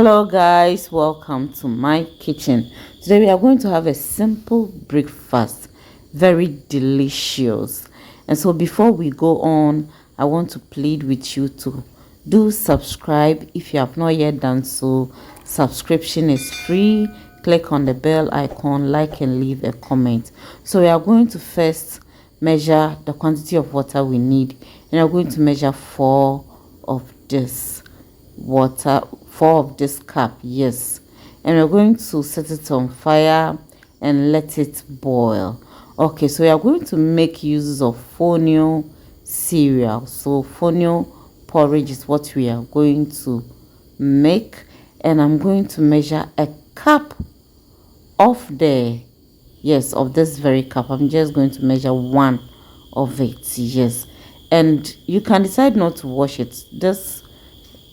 Hello guys, welcome to my kitchen. Today we are going to have a simple breakfast, very delicious. And so before we go on, I want to plead with you to do subscribe if you have not yet done so. Subscription is free. Click on the bell icon, like and leave a comment. So we are going to first measure the quantity of water we need, and we are going to measure 4 of this water, 4 of this cup, yes, and we're going to set it on fire and let it boil. Okay, so we are going to make use of Fonio cereal. So Fonio porridge is what we are going to make, and I'm going to measure a cup of of this very cup. I'm just going to measure 1 of it, yes, and you can decide not to wash it. This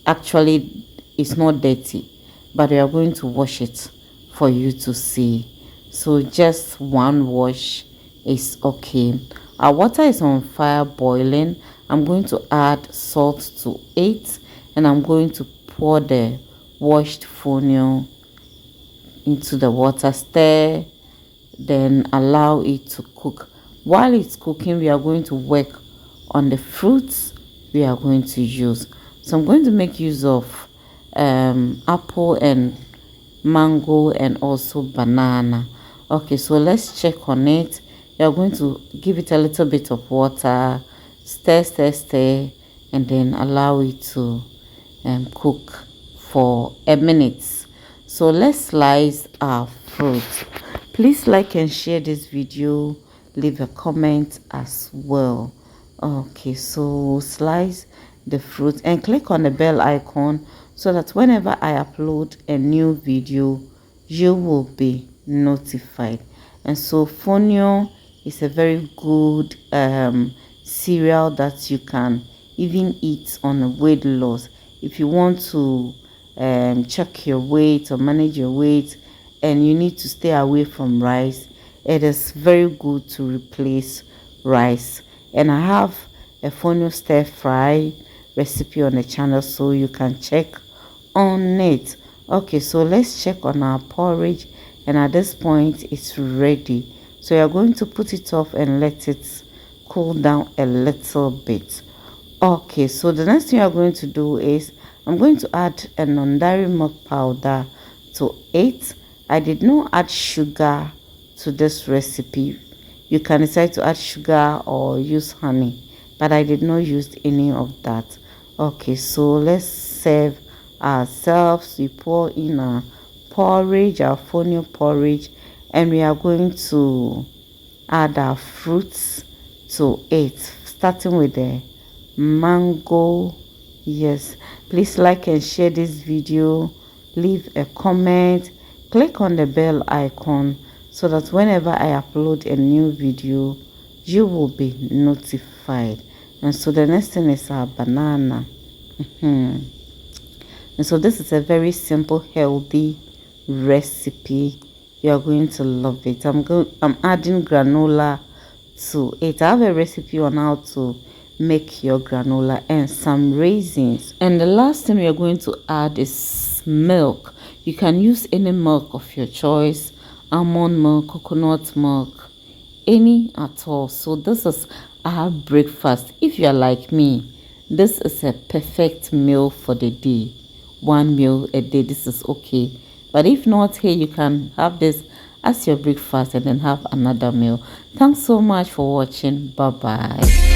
actually is not dirty, but we are going to wash it for you to see. So just 1 wash is okay. Our water is on fire boiling. I'm going to add salt to it, and I'm going to pour the washed fonio into the water, stir, then allow it to cook. While it's cooking, we are going to work on the fruits we are going to use. So I'm going to make use of apple and mango and also banana. Okay, so let's check on it. We are going to give it a little bit of water, stir, and then allow it to cook for a minute. So let's slice our fruit. Please like and share this video, leave a comment as well. Okay, so slice the fruit and click on the bell icon so that whenever I upload a new video, you will be notified. And so Fonio is a very good cereal that you can even eat on a weight loss. If you want to check your weight or manage your weight and you need to stay away from rice, it is very good to replace rice. And I have a Fonio stir fry recipe on the channel, so you can check on it. Okay, so let's check on our porridge, and at this point it's ready. So you're going to put it off and let it cool down a little bit. Okay, so the next thing you're going to do is I'm going to add a non-dairy milk powder to it. I did not add sugar to this recipe. You can decide to add sugar or use honey, but I did not use any of that. Okay, so let's serve ourselves. We pour in our porridge, our fonio porridge, and we are going to add our fruits to it, starting with the mango. Yes, please like and share this video, leave a comment, click on the bell icon so that whenever I upload a new video, you will be notified. And so the next thing is our banana. And so this is a very simple, healthy recipe. You are going to love it. I'm adding granola to it. I have a recipe on how to make your granola and some raisins. And the last thing we are going to add is milk. You can use any milk of your choice, almond milk, coconut milk, any at all. So this is our breakfast. If you are like me, this is a perfect meal for the day. 1 meal a day, this is okay. But if not, hey, you can have this as your breakfast and then have another meal. Thanks so much for watching. Bye bye.